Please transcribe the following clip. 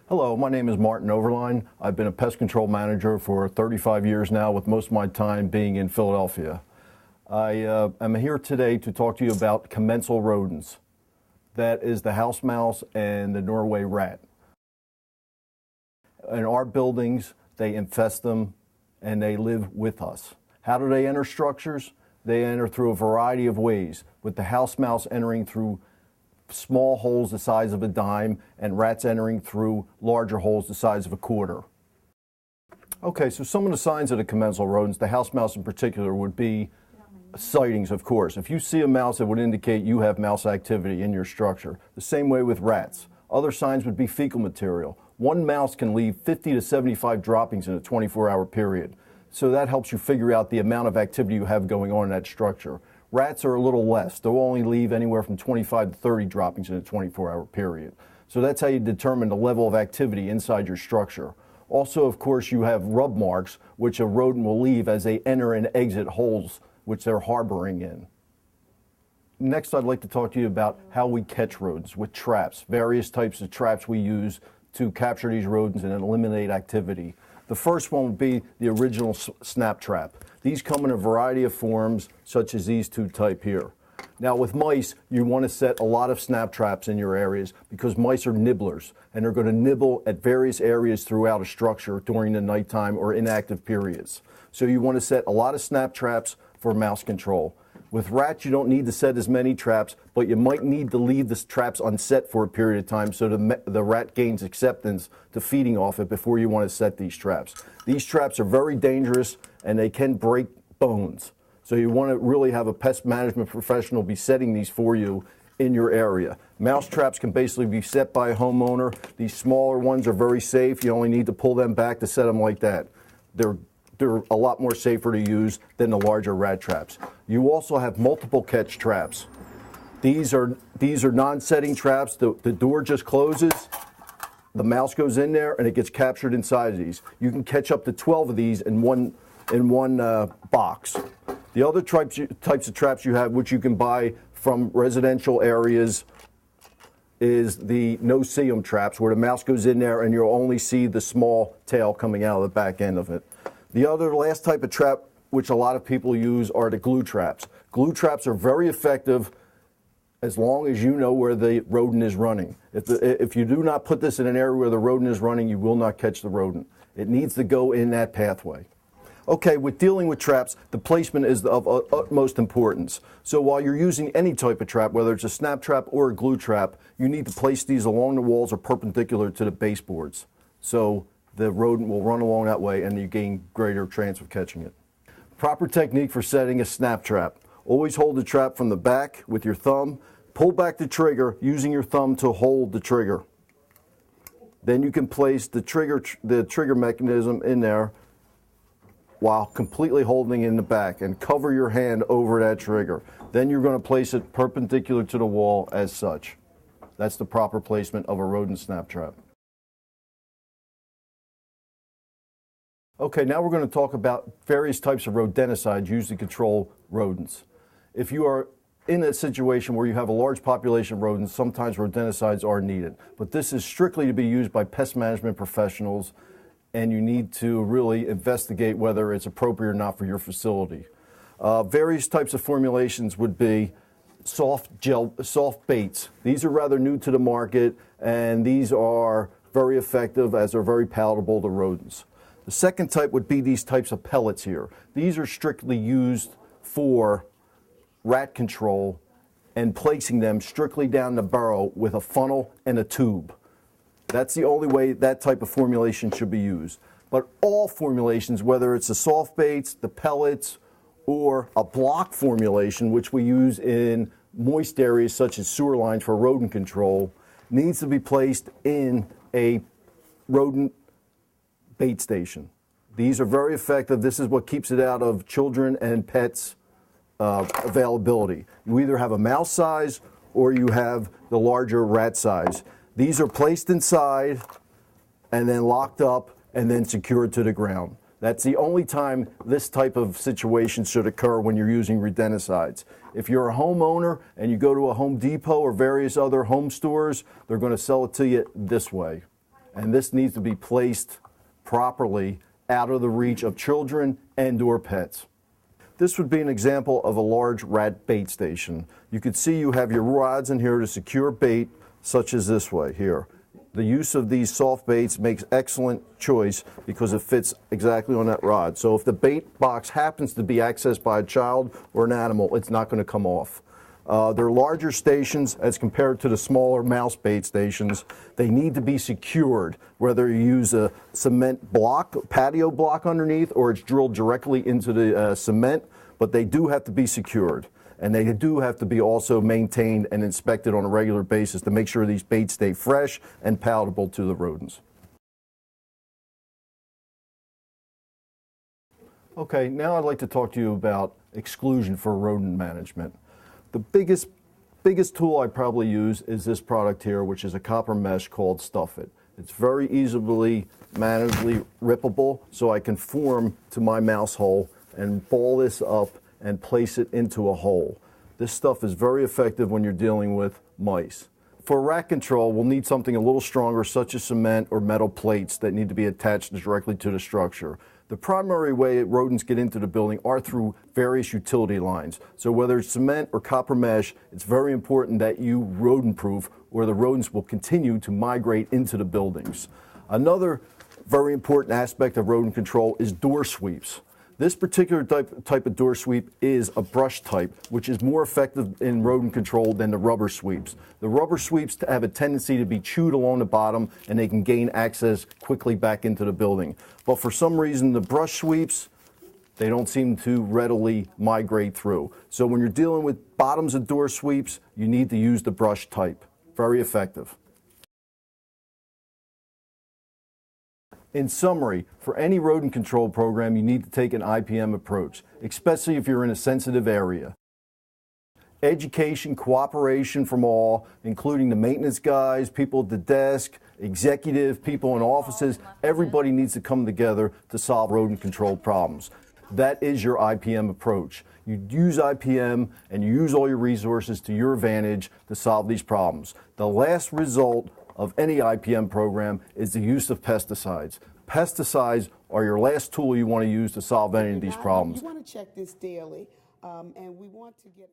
Hello, my name is Martin Overline. I've been a pest control manager for 35 years now, with most of my time being in Philadelphia. I am here today to talk to you about commensal rodents. That is the house mouse and the Norway rat. In our buildings, they infest them and they live with us. How do they enter structures? They enter through a variety of ways, with the house mouse entering through small holes the size of a dime and rats entering through larger holes the size of a quarter. Okay, so some of the signs of the commensal rodents, the house mouse in particular, would be sightings, of course. If you see a mouse, it would indicate you have mouse activity in your structure. The same way with rats. Other signs would be fecal material. One mouse can leave 50 to 75 droppings in a 24-hour period. So that helps you figure out the amount of activity you have going on in that structure. Rats are a little less. They'll only leave anywhere from 25 to 30 droppings in a 24-hour period. So that's how you determine the level of activity inside your structure. Also, of course, you have rub marks, which a rodent will leave as they enter and exit holes which they're harboring in. Next, I'd like to talk to you about how we catch rodents with traps, various types of traps we use to capture these rodents and eliminate activity. The first one would be the original snap trap. These come in a variety of forms, such as these two type here. Now with mice, you want to set a lot of snap traps in your areas because mice are nibblers and they're going to nibble at various areas throughout a structure during the nighttime or inactive periods. So you want to set a lot of snap traps for mouse control. With rats, you don't need to set as many traps, but you might need to leave the traps unset for a period of time so the rat gains acceptance to feeding off it before you want to set these traps. These traps are very dangerous and they can break bones. So you want to really have a pest management professional be setting these for you in your area. Mouse traps can basically be set by a homeowner. These smaller ones are very safe. You only need to pull them back to set them like that. They're a lot more safer to use than the larger rat traps. You also have multiple catch traps. These are non-setting traps. The door just closes, the mouse goes in there, and it gets captured inside of these. You can catch up to 12 of these in one box. The other types of traps you have, which you can buy from residential areas, is the no-see-em traps, where the mouse goes in there and you'll only see the small tail coming out of the back end of it. The last type of trap, which a lot of people use, are the glue traps. Glue traps are very effective as long as you know where the rodent is running. If you do not put this in an area where the rodent is running, you will not catch the rodent. It needs to go in that pathway. Okay, with dealing with traps, the placement is of utmost importance. So while you're using any type of trap, whether it's a snap trap or a glue trap, you need to place these along the walls or perpendicular to the baseboards. So the rodent will run along that way and you gain greater chance of catching it. Proper technique for setting a snap trap. Always hold the trap from the back with your thumb. Pull back the trigger using your thumb to hold the trigger. Then you can place the trigger mechanism in there while completely holding in the back, and cover your hand over that trigger. Then you're going to place it perpendicular to the wall as such. That's the proper placement of a rodent snap trap. Okay, now we're going to talk about various types of rodenticides used to control rodents. If you are in a situation where you have a large population of rodents, sometimes rodenticides are needed. But this is strictly to be used by pest management professionals, and you need to really investigate whether it's appropriate or not for your facility. Various types of formulations would be soft baits. These are rather new to the market, and these are very effective as they're very palatable to rodents. The second type would be these types of pellets here. These are strictly used for rat control and placing them strictly down the burrow with a funnel and a tube. That's the only way that type of formulation should be used. But all formulations, whether it's the soft baits, the pellets, or a block formulation, which we use in moist areas such as sewer lines for rodent control, needs to be placed in a rodent bait station. These are very effective. This is what keeps it out of children and pets' availability. You either have a mouse size or you have the larger rat size. These are placed inside and then locked up and then secured to the ground. That's the only time this type of situation should occur when you're using rodenticides. If you're a homeowner and you go to a Home Depot or various other home stores, they're going to sell it to you this way. and this needs to be placed properly out of the reach of children and/or pets. This would be an example of a large rat bait station. You can see you have your rods in here to secure bait, such as this way here. The use of these soft baits makes excellent choice because it fits exactly on that rod. So if the bait box happens to be accessed by a child or an animal, it's not going to come off. They're larger stations as compared to the smaller mouse bait stations. They need to be secured, whether you use a cement block, patio block underneath, or it's drilled directly into the cement, but they do have to be secured. And they do have to be also maintained and inspected on a regular basis to make sure these baits stay fresh and palatable to the rodents. Okay, now I'd like to talk to you about exclusion for rodent management. The biggest tool I probably use is this product here, which is a copper mesh called Stuff It. It's very easily manageably rippable, so I can form to my mouse hole and ball this up and place it into a hole. This stuff is very effective when you're dealing with mice. For rat control, we'll need something a little stronger, such as cement or metal plates that need to be attached directly to the structure. The primary way rodents get into the building are through various utility lines. So whether it's cement or copper mesh, it's very important that you rodent-proof, or the rodents will continue to migrate into the buildings. Another very important aspect of rodent control is door sweeps. This particular type of door sweep is a brush type, which is more effective in rodent control than the rubber sweeps. The rubber sweeps have a tendency to be chewed along the bottom, and they can gain access quickly back into the building. But for some reason, the brush sweeps, they don't seem to readily migrate through. So when you're dealing with bottoms of door sweeps, you need to use the brush type. Very effective. In summary, for any rodent control program, you need to take an IPM approach, especially if you're in a sensitive area. Education, cooperation from all, including the maintenance guys, people at the desk, executive, people in offices, everybody needs to come together to solve rodent control problems. That is your IPM approach. You use IPM and you use all your resources to your advantage to solve these problems. The last result of any IPM program is the use of pesticides. Pesticides are your last tool you want to use to solve any of these problems. You want to check this daily, and we want to get